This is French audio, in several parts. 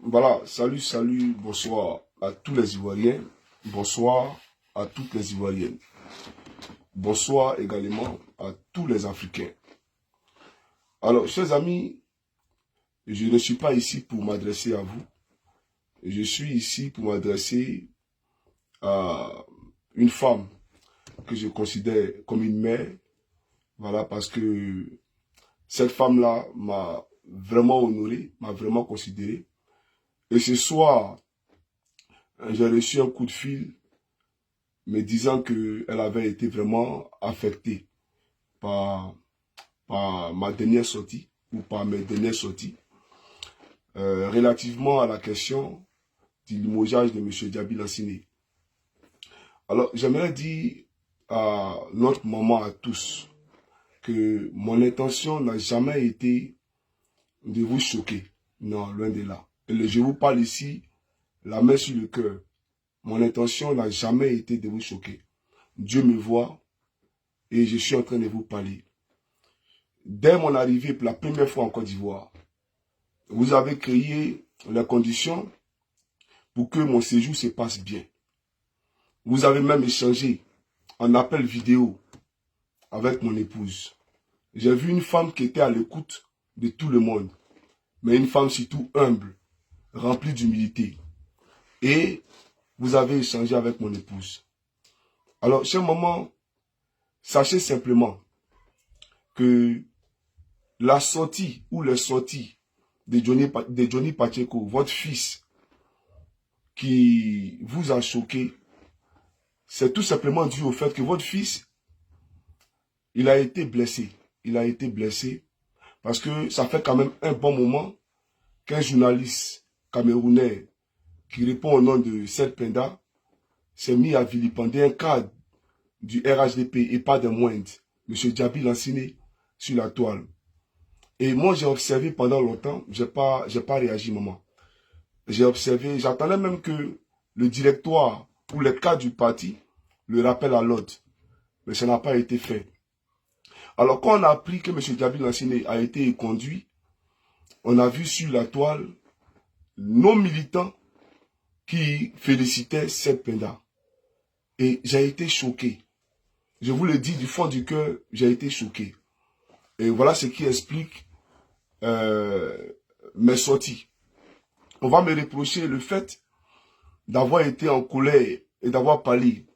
Voilà, salut, bonsoir à tous les Ivoiriens, bonsoir à toutes les Ivoiriennes, bonsoir également à tous les Africains. Alors, chers amis, je ne suis pas ici pour m'adresser à vous, je suis ici pour m'adresser à une femme que je considère comme une mère, voilà, parce que cette femme-là m'a vraiment honoré, m'a vraiment considéré. Et ce soir, j'ai reçu un coup de fil me disant qu'elle avait été vraiment affectée par ma dernière sortie ou par mes dernières sorties relativement à la question du limogeage de M. Djaby Lanciné. Alors, j'aimerais dire à notre maman, à tous, que mon intention n'a jamais été de vous choquer. Non, loin de là. Et je vous parle ici, la main sur le cœur. Mon intention n'a jamais été de vous choquer. Dieu me voit et je suis en train de vous parler. Dès mon arrivée pour la première fois en Côte d'Ivoire, vous avez créé les conditions pour que mon séjour se passe bien. Vous avez même échangé en appel vidéo avec mon épouse. J'ai vu une femme qui était à l'écoute de tout le monde, mais une femme surtout humble, remplie d'humilité. Et vous avez échangé avec mon épouse. Alors, chère maman, sachez simplement que la sortie ou les sorties de Johnny Pacheco, votre fils, qui vous a choqué, c'est tout simplement dû au fait que votre fils, il a été blessé. Il a été blessé parce que ça fait quand même un bon moment qu'un journaliste camerounais qui répond au nom de Seth Penda s'est mis à vilipender un cadre du RHDP et pas de moindre, M. Djaby Lanciné, sur la toile. Et moi, j'ai observé pendant longtemps, j'ai pas réagi, maman. J'ai observé, j'attendais même que le directoire ou les cadres du parti le rappellent à l'ordre. Mais ça n'a pas été fait. Alors, quand on a appris que M. Djaby Lanciné a été conduit, on a vu sur la toile nos militants qui félicitaient Seth Penda. Et j'ai été choqué. Je vous le dis du fond du cœur, j'ai été choqué. Et voilà ce qui explique mes sorties. On va me reprocher le fait d'avoir été en colère et d'avoir parlé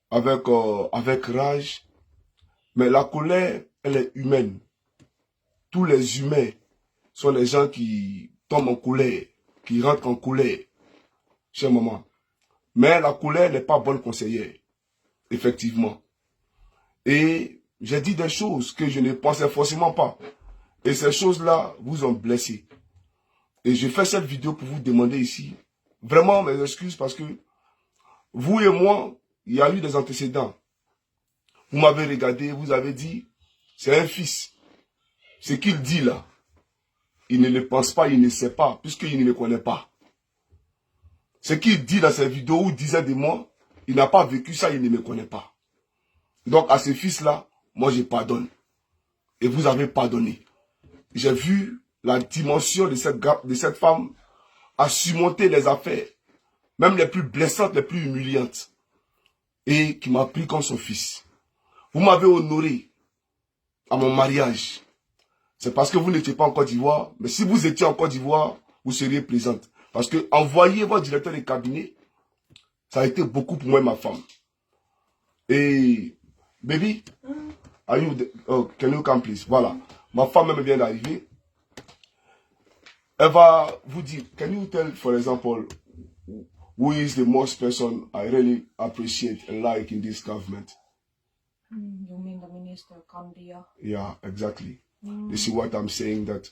avec rage. Mais la colère, elle est humaine. Tous les humains sont les gens qui tombent en colère, qui rentrent en colère, chère maman. Mais la colère n'est pas bonne conseillère, effectivement. Et j'ai dit des choses que je ne pensais forcément pas. Et ces choses-là vous ont blessé. Et je fais cette vidéo pour vous demander ici, vraiment mes excuses parce que vous et moi, il y a eu des antécédents. Vous m'avez regardé, vous avez dit, c'est un fils. Ce qu'il dit là, il ne le pense pas, il ne sait pas, puisqu'il ne le connaît pas. Ce qu'il dit dans cette vidéo où il disait de moi, il n'a pas vécu ça, il ne me connaît pas. Donc à ce fils-là, moi je pardonne. Et vous avez pardonné. J'ai vu la dimension de cette femme à surmonter les affaires, même les plus blessantes, les plus humiliantes. Et qui m'a pris comme son fils. Vous m'avez honoré à mon mariage. C'est parce que vous n'étiez pas en Côte d'Ivoire. Mais si vous étiez en Côte d'Ivoire, vous seriez présente. Parce que envoyer votre directeur de cabinet, ça a été beaucoup pour moi et ma femme. Et, baby, can you come please? Voilà. Ma femme même vient d'arriver. Elle va vous dire, can you tell, for example, who is the most person I really appreciate and like in this government? You mean the Minister Kandia? Yeah, exactly. You see what I'm saying? That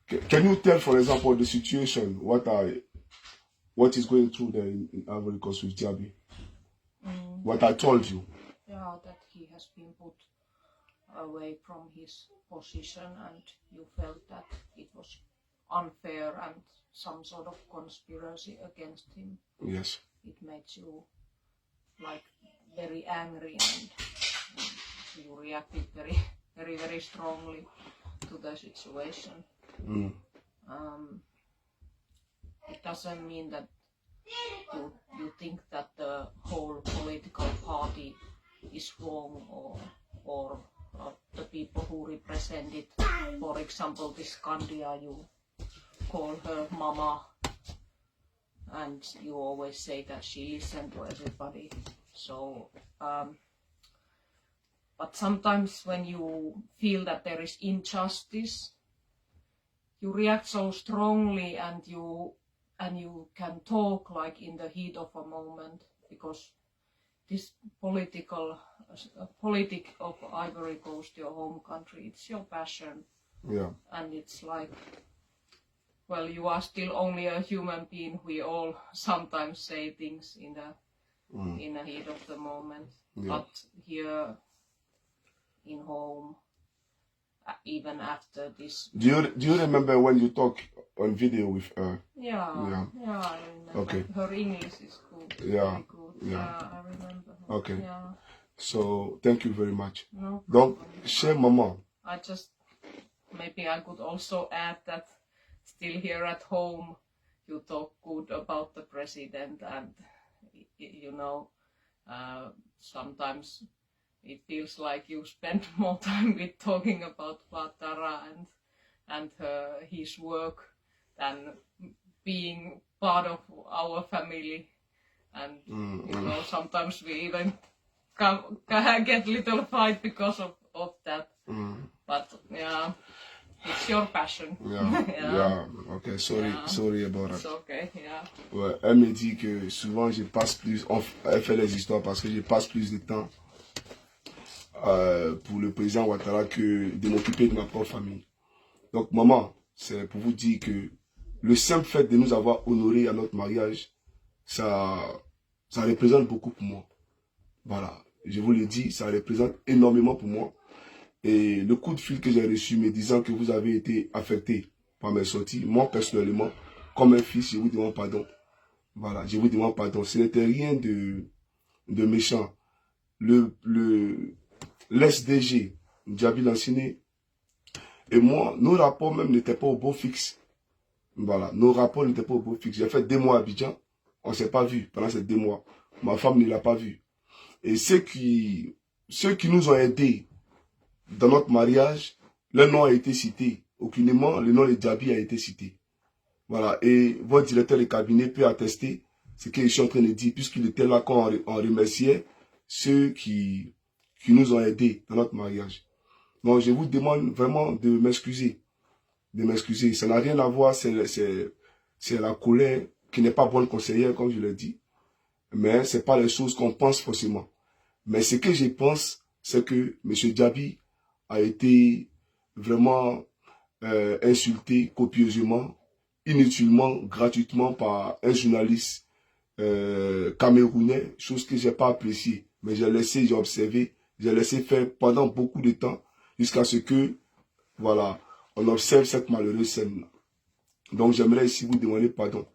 can you tell, for example, the situation what is going through there in Ivory Coast with Djaby? What I told you. Yeah, that he has been put away from his position, and you felt that it was unfair and some sort of conspiracy against him. Yes. It made you like very angry, and you reacted very strongly to the situation. It doesn't mean that you think that the whole political party is wrong, or the people who represent it. For example, this Kandia, you call her mama, and you always say that she listened to everybody. So, but sometimes when you feel that there is injustice, you react so strongly, and you can talk like in the heat of a moment, because this politic of Ivory Coast, your home country, it's your passion. Yeah. And it's like, well, you are still only a human being. We all sometimes say things in the heat of the moment. Yeah. But here in home, even after this. Do you remember when you talk on video with her? Yeah, I remember. Okay. Her English is good. Yeah. Very good. Yeah, I remember her. Okay. Yeah. So thank you very much. No Donc, problem. chère maman. Maybe I could also add that still here at home, you talk good about the president, and you know, sometimes it feels like you spend more time with talking about Ouattara and his work than being part of our family. And you know, sometimes we even get little fight because of that. But yeah, it's your passion. Yeah. Okay, sorry about that. It's okay, yeah. Ouais, elle me dit que souvent elle fait les histoires parce que je passe plus de temps pour le président Ouattara que de m'occuper de ma propre famille. Donc maman, c'est pour vous dire que le simple fait de nous avoir honorés à notre mariage, ça représente beaucoup pour moi. Voilà, je vous le dis, ça représente énormément pour moi. Et le coup de fil que j'ai reçu me disant que vous avez été affecté par mes sorties, moi personnellement, comme un fils, je vous demande pardon. Voilà, je vous demande pardon. Ce n'était rien de méchant. L'SDG, Djabi Lanciné, et moi, nos rapports même n'étaient pas au beau fixe. Voilà, nos rapports n'étaient pas au beau fixe. J'ai fait 2 mois à Abidjan, on ne s'est pas vu pendant ces 2 mois. Ma femme ne l'a pas vu. Et ceux qui nous ont aidés dans notre mariage, leur nom a été cité. Aucunement, le nom de Djabi a été cité. Voilà, et votre directeur de cabinet peut attester ce que je suis en train de dire, puisqu'il était là quand on remerciait ceux qui nous ont aidés dans notre mariage. Donc, je vous demande vraiment de m'excuser. De m'excuser. Ça n'a rien à voir, c'est la colère qui n'est pas bonne conseillère, comme je l'ai dit. Mais ce n'est pas les choses qu'on pense forcément. Mais ce que je pense, c'est que M. Djabi a été vraiment insulté copieusement, inutilement, gratuitement par un journaliste camerounais, chose que je n'ai pas appréciée. Mais j'ai observé, j'ai laissé faire pendant beaucoup de temps, jusqu'à ce que, voilà, on observe cette malheureuse scène-là. Donc j'aimerais ici vous demander pardon.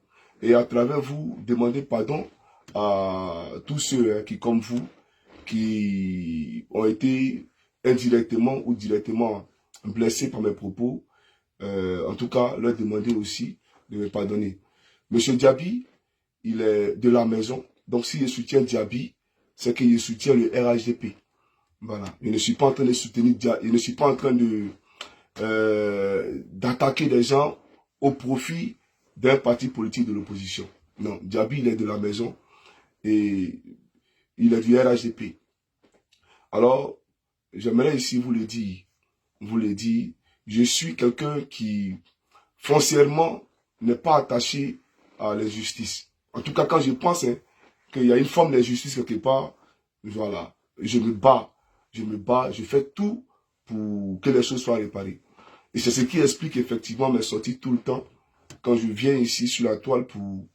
Et à travers vous, demander pardon à tous ceux qui, comme vous, qui ont été indirectement ou directement blessés par mes propos. En tout cas, leur demander aussi de me pardonner. Monsieur Djabi, il est de la maison. Donc si je soutiens Djabi, c'est que je soutiens le RHDP. Voilà. Je ne suis pas en train de soutenir Djabi. Je ne suis pas en train d'attaquer des gens au profit d'un parti politique de l'opposition. Non, Djabi, il est de la maison et il est du RHDP. Alors, j'aimerais ici vous le dire, je suis quelqu'un qui, foncièrement, n'est pas attaché à la justice. En tout cas, quand je pense qu'il y a une forme d'injustice quelque part, voilà, je me bats, je fais tout pour que les choses soient réparées. Et c'est ce qui explique effectivement mes sorties tout le temps, quand je viens ici sur la toile pour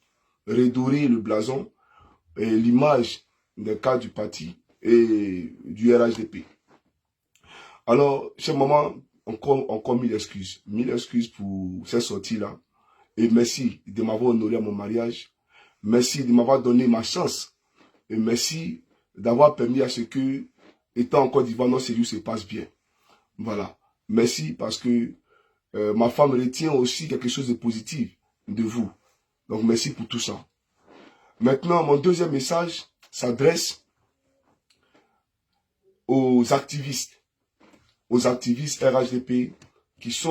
redorer le blason et l'image des cas du parti et du RHDP. Alors, chère maman, encore mille excuses. Mille excuses pour ces sorties-là. Et merci de m'avoir honoré à mon mariage. Merci de m'avoir donné ma chance. Et merci d'avoir permis à ce que, étant en Côte d'Ivoire, notre séjour se passe bien. Voilà. Merci parce que Ma femme retient aussi quelque chose de positif de vous. Donc, merci pour tout ça. Maintenant, mon deuxième message s'adresse aux activistes RHDP qui sont